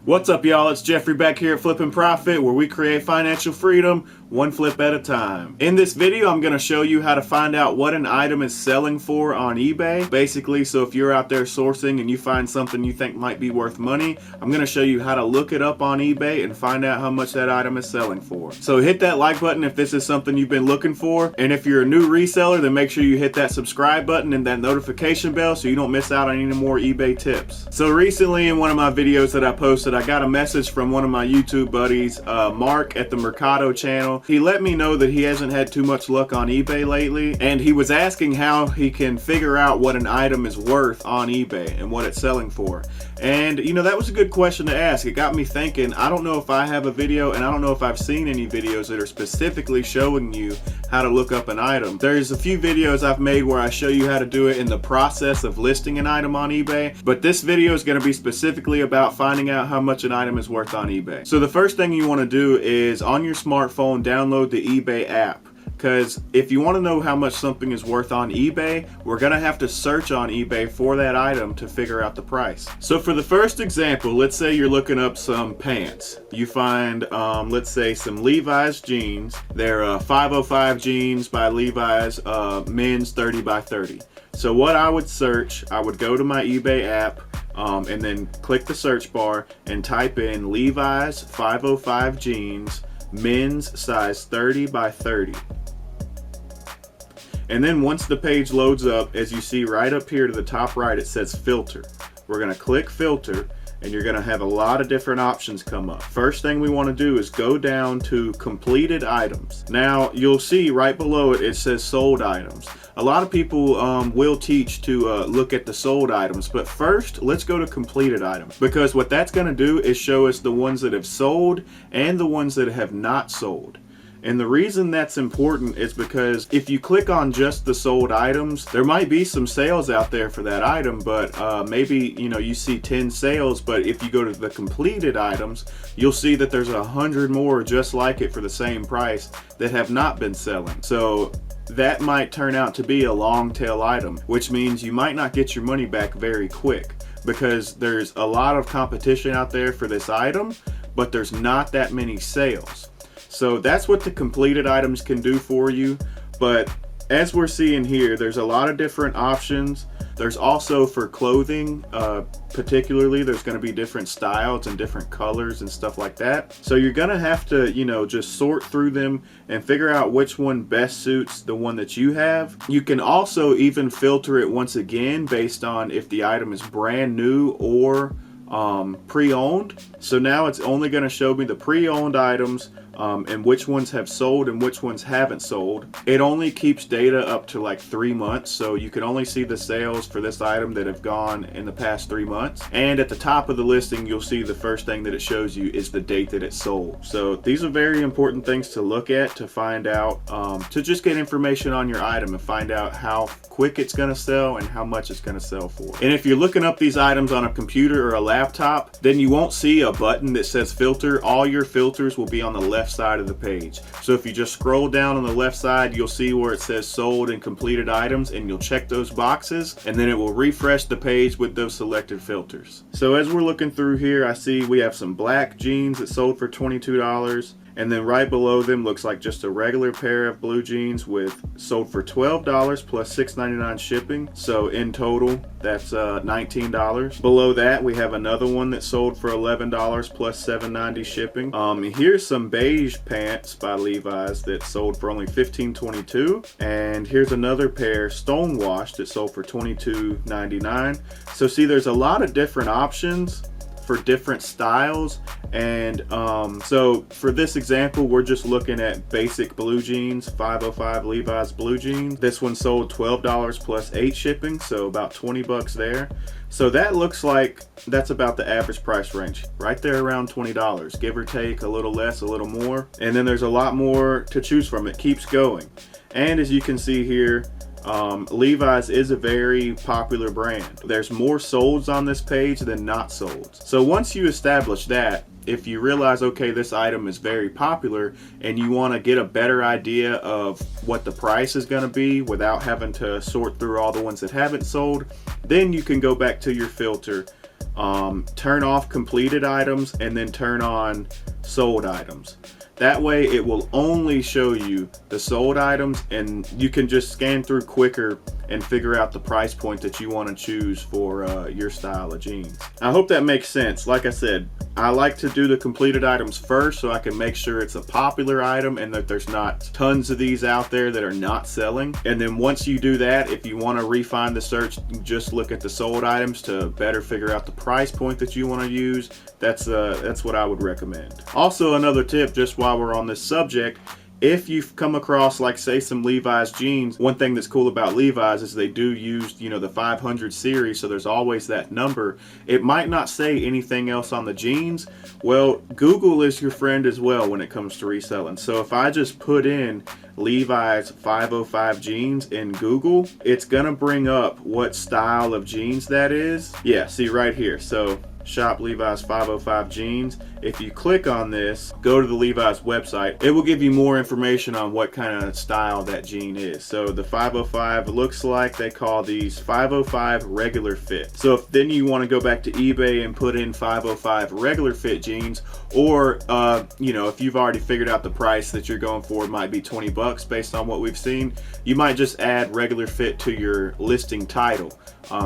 What's up, y'all? It's Jeffrey back here at Flippin' Profit, where we create financial freedom one flip at a time. In this video, I'm going to show you how to find out what an item is selling for on eBay. Basically, so if you're out there sourcing and you find something you think might be worth money, I'm going to show you how to look it up on eBay and find out how much that item is selling for. So hit that like button if this is something you've been looking for. And if you're a new reseller, then make sure you hit that subscribe button and that notification bell so you don't miss out on any more eBay tips. So recently in one of my videos that I posted, I got a message from one of my YouTube buddies, Mark at the Mercado channel. He let me know that he hasn't had too much luck on eBay lately, and he was asking how he can figure out what an item is worth on eBay and what it's selling for. And you know, that was a good question to ask. It got me thinking. I don't know if I have a video, and I don't know if I've seen any videos that are specifically showing you how to look up an item. There's a few videos I've made where I show you how to do it in the process of listing an item on eBay, but this video is going to be specifically about finding out how much an item is worth on eBay. So the first thing you want to do is on your smartphone, download the eBay app. Because if you want to know how much something is worth on eBay, we're going to have to search on eBay for that item to figure out the price. So for the first example, let's say you're looking up some pants. You find, let's say, some Levi's jeans. They're 505 jeans by Levi's, men's 30 by 30. So what I would search, I would go to my eBay app, and then click the search bar and type in Levi's 505 jeans, men's size 30 by 30. And then once the page loads up, as you see right up here to the top right, it says filter. We're going to click filter, and you're going to have a lot of different options come up. First thing we want to do is go down to completed items. Now you'll see right below it, it says sold items. A lot of people will teach to look at the sold items, but first let's go to completed items, because what that's going to do is show us the ones that have sold and the ones that have not sold. And the reason that's important is because if you click on just the sold items, there might be some sales out there for that item, but maybe you see 10 sales, but if you go to the completed items, you'll see that there's 100 more just like it for the same price that have not been selling. So that might turn out to be a long tail item, which means you might not get your money back very quick, because there's a lot of competition out there for this item, but there's not that many sales. So that's what the completed items can do for you. But as we're seeing here, there's a lot of different options. There's also for clothing, particularly, there's going to be different styles and different colors and stuff like that. So you're going to have to, just sort through them and figure out which one best suits the one that you have. You can also even filter it once again based on if the item is brand new or pre-owned. So now it's only going to show me the pre-owned items, and which ones have sold and which ones haven't sold. It only keeps data up to like 3 months, so you can only see the sales for this item that have gone in the past 3 months. And at the top of the listing, you'll see the first thing that it shows you is the date that it sold. So these are very important things to look at to find out, to just get information on your item and find out how quick it's going to sell and how much it's going to sell for. And if you're looking up these items on a computer or a laptop, then you won't see a button that says filter. All your filters will be on the left side of the page. So if you just scroll down on the left side, you'll see where it says sold and completed items, and you'll check those boxes, and then it will refresh the page with those selected filters. So as we're looking through here, I see we have some black jeans that sold for $22. And then right below them looks like just a regular pair of blue jeans with sold for $12 plus $6.99 shipping. So in total, that's $19. Below that, we have another one that sold for $11 plus $7.90 shipping. Here's some beige pants by Levi's that sold for only $15.22. And here's another pair stonewashed that sold for $22.99. So see, there's a lot of different options for different styles. And so for this example, we're just looking at basic blue jeans, 505 Levi's blue jeans. This one sold $12 plus $8 shipping, so about 20 bucks there. So that looks like that's about the average price range, right there around $20, give or take a little less, a little more. And then there's a lot more to choose from. It keeps going. And as you can see here, Levi's is a very popular brand. There's more solds on this page than not solds. So once you establish that, if you realize, okay, this item is very popular and you want to get a better idea of what the price is going to be without having to sort through all the ones that haven't sold, then you can go back to your filter turn off completed items, and then turn on sold items. That way it will only show you the sold items, and you can just scan through quicker and figure out the price point that you want to choose for your style of jeans. I hope that makes sense. Like I said, I like to do the completed items first so I can make sure it's a popular item and that there's not tons of these out there that are not selling. And then once you do that, if you want to refine the search, just look at the sold items to better figure out the price point that you want to use. That's what I would recommend. Also, another tip, just while we're on this subject, if you've come across, like, say, some Levi's jeans, one thing that's cool about Levi's is they do use, you know, the 500 series, so there's always that number. It might not say anything else on the jeans. Well, Google is your friend as well when it comes to reselling. So if I just put in Levi's 505 jeans in Google, it's gonna bring up what style of jeans that is. Yeah, see right here. So shop Levi's 505 jeans. If you click on this, go to the Levi's website, it will give you more information on what kind of style that jean is. So the 505 looks like they call these 505 regular fit. So if then you want to go back to eBay and put in 505 regular fit jeans, or you know, if you've already figured out the price that you're going for, it might be 20 bucks based on what we've seen, you might just add regular fit to your listing title.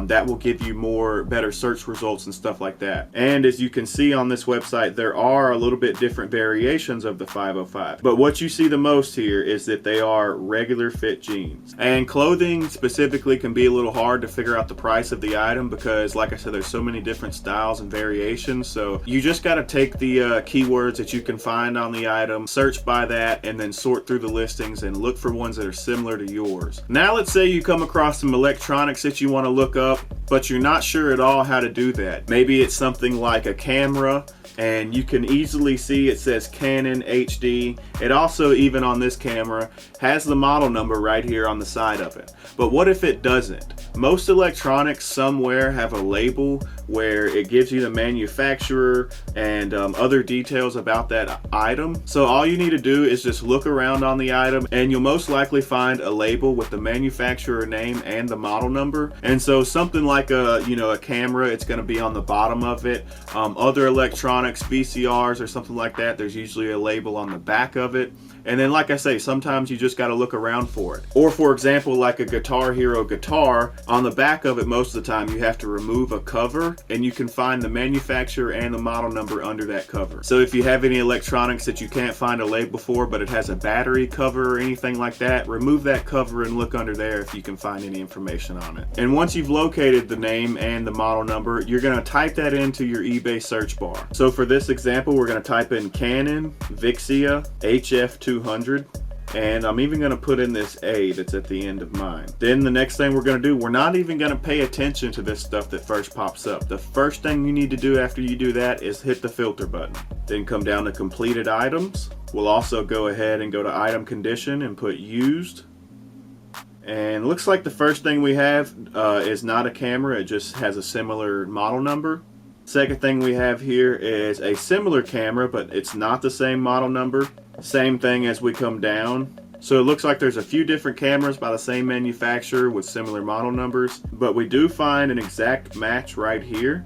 That will give you better search results and stuff like that. And as you can see on this website, there are a little bit different variations of the 505. But what you see the most here is that they are regular fit jeans. And clothing specifically can be a little hard to figure out the price of the item because, like I said, there's so many different styles and variations. So you just got to take the keywords that you can find on the item, search by that, and then sort through the listings and look for ones that are similar to yours. Now let's say you come across some electronics that you want to look up, but you're not sure at all how to do that. Maybe it's something like a camera, and you can easily see it says Canon HD. It also, even on this camera, has the model number right here on the side of it. But what if it doesn't? Most electronics somewhere have a label where it gives you the manufacturer and other details about that item. So all you need to do is just look around on the item, and you'll most likely find a label with the manufacturer name and the model number. And so something like a camera, it's going to be on the bottom of it. Other electronics, VCRs or something like that, there's usually a label on the back of it. And then, like I say, sometimes you just got to look around for it. Or for example, like a Guitar Hero guitar, on the back of it most of the time you have to remove a cover, and you can find the manufacturer and the model number under that cover. So if you have any electronics that you can't find a label for, but it has a battery cover or anything like that, remove that cover and look under there if you can find any information on it. And once you've located the name and the model number, you're going to type that into your eBay search bar. So for this example, we're going to type in Canon Vixia HF200, and I'm even going to put in this A that's at the end of mine. Then the next thing we're going to do, we're not even going to pay attention to this stuff that first pops up. The first thing you need to do after you do that is hit the filter button. Then come down to completed items. We'll also go ahead and go to item condition and put used. And it looks like the first thing we have is not a camera, it just has a similar model number. Second thing we have here is a similar camera, but it's not the same model number. Same thing as we come down. So it looks like there's a few different cameras by the same manufacturer with similar model numbers, but we do find an exact match right here.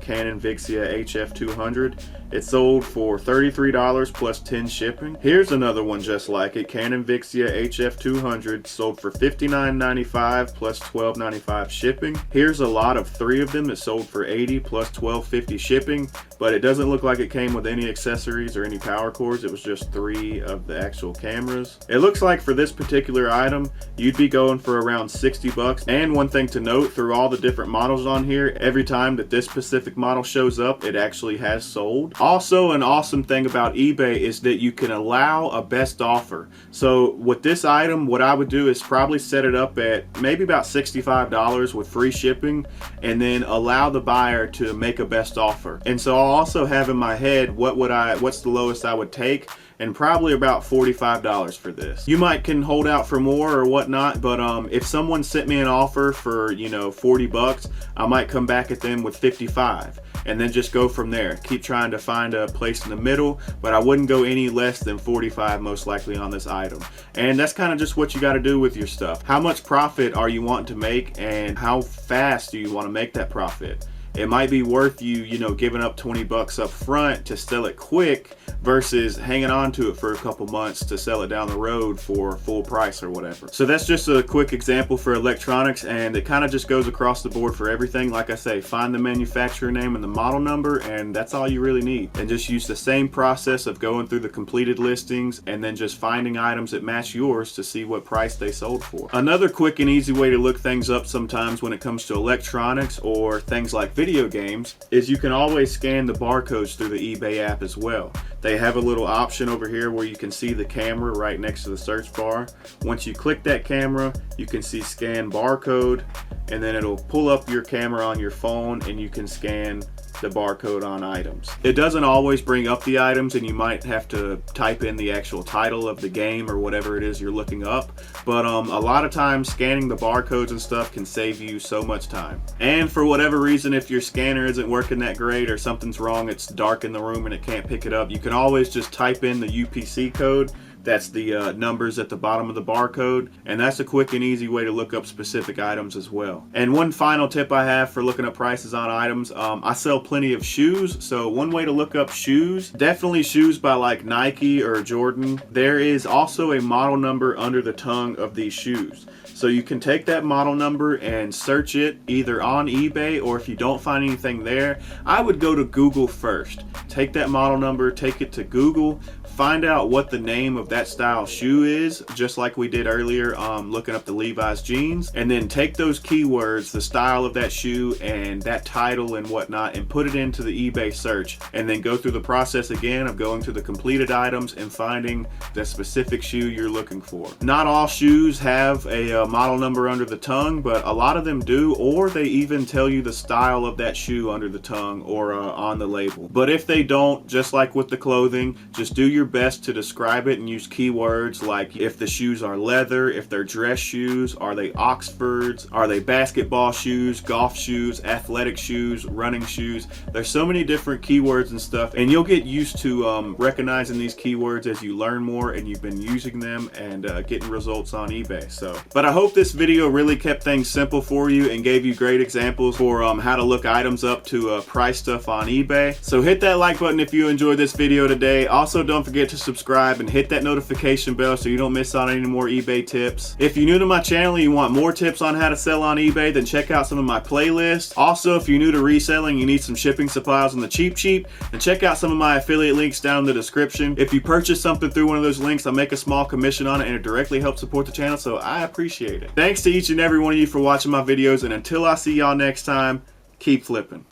Canon Vixia HF200. It sold for $33 plus 10 shipping. Here's another one just like it, Canon Vixia HF200, sold for $59.95 plus $12.95 shipping. Here's a lot of 3 of them that sold for $80 plus $12.50 shipping, but it doesn't look like it came with any accessories or any power cords. It was just 3 of the actual cameras. It looks like for this particular item, you'd be going for around 60 bucks. And one thing to note, through all the different models on here, every time that this specific model shows up, it actually has sold. Also, an awesome thing about eBay is that you can allow a best offer. So with this item, what I would do is probably set it up at maybe about $65 with free shipping, and then allow the buyer to make a best offer. And so I'll also have in my head what's the lowest I would take, and probably about $45 for this. You might can hold out for more or whatnot, but if someone sent me an offer for 40 bucks, I might come back at them with 55 and then just go from there. Keep trying to find a place in the middle, but I wouldn't go any less than 45 most likely on this item. And that's kind of just what you got to do with your stuff. How much profit are you wanting to make, and how fast do you want to make that profit? it might be worth you, you know, giving up 20 bucks up front to sell it quick versus hanging on to it for a couple months to sell it down the road for full price or whatever. So that's just a quick example for electronics, and it kind of just goes across the board for everything. Like I say, find the manufacturer name and the model number, and that's all you really need. And just use the same process of going through the completed listings and then just finding items that match yours to see what price they sold for. Another quick and easy way to look things up sometimes when it comes to electronics or things like video games is you can always scan the barcodes through the eBay app as well. They have a little option over here where you can see the camera right next to the search bar. Once you click that camera, you can see scan barcode, and then it'll pull up your camera on your phone and you can scan the barcode on items. It doesn't always bring up the items, and you might have to type in the actual title of the game or whatever it is you're looking up, but a lot of times scanning the barcodes and stuff can save you so much time. And for whatever reason, if your scanner isn't working that great or something's wrong, it's dark in the room and it can't pick it up, you can always just type in the UPC code. That's the numbers at the bottom of the barcode, and that's a quick and easy way to look up specific items as well. And one final tip I have for looking up prices on items, I sell plenty of shoes, so one way to look up shoes, definitely shoes by like Nike or Jordan. There is also a model number under the tongue of these shoes. So you can take that model number and search it either on eBay, or if you don't find anything there, I would go to Google first. Take that model number, take it to Google, find out what the name of that style shoe is, just like we did earlier looking up the Levi's jeans, and then take those keywords, the style of that shoe and that title and whatnot, and put it into the eBay search, and then go through the process again of going to the completed items and finding the specific shoe you're looking for. Not all shoes have a model number under the tongue, but a lot of them do, or they even tell you the style of that shoe under the tongue or on the label. But if they don't, just like with the clothing, just do your best to describe it and use keywords like if the shoes are leather, if they're dress shoes, are they Oxfords, are they basketball shoes, golf shoes, athletic shoes, running shoes. There's so many different keywords and stuff, and you'll get used to recognizing these keywords as you learn more and you've been using them and getting results on eBay. But I hope this video really kept things simple for you and gave you great examples for how to look items up to price stuff on eBay. So hit that like button if you enjoyed this video today. Also, don't forget to subscribe and hit that notification bell so you don't miss out on any more eBay tips. If you're new to my channel and you want more tips on how to sell on eBay, then check out some of my playlists. Also, if you're new to reselling, you need some shipping supplies on the cheap, then check out some of my affiliate links down in the description. If you purchase something through one of those links, I make a small commission on it, and it directly helps support the channel, so I appreciate it. Thanks to each and every one of you for watching my videos, and until I see y'all next time, keep flipping.